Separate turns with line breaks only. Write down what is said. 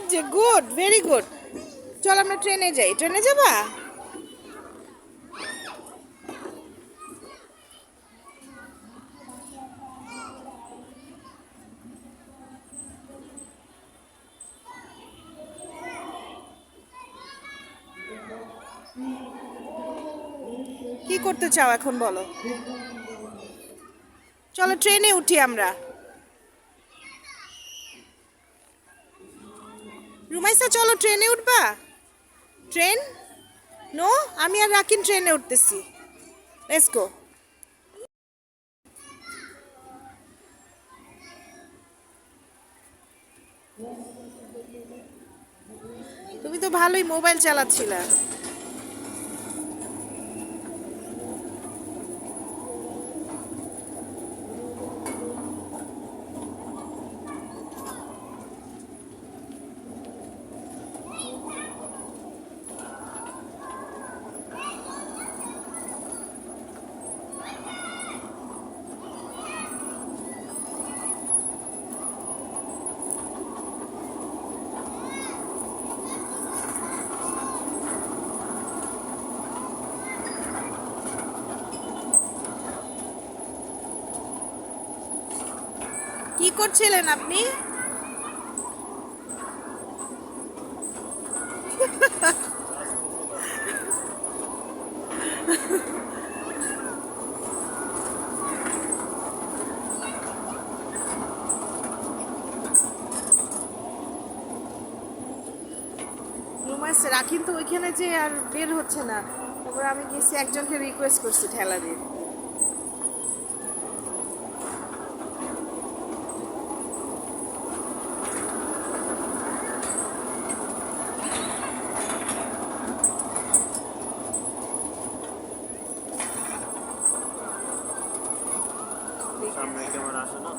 লাগছে, good, very good. চল আমরা ট্রেনে যাই। ট্রেনে যাবা? কি করতে চাও এখন বলো? চলো ট্রেনে উঠি আমরা। রুমাইসা চলো ট্রেনে উঠবা? ট্রেন? নো, আমি আর রাকিন ট্রেনে উঠতেছি। Let's go. তুমি তো ভালোই মোবাইল চালাচ্ছিলা। কি করছিলেন আপনি? রুমাইস রাকিন তো ওইখানে যে আর বের হচ্ছে না। তারপর আমি গেছি, একজনকে রিকোয়েস্ট করছি ঠেলা দিয়ে।
সামনে কেমন আসে না?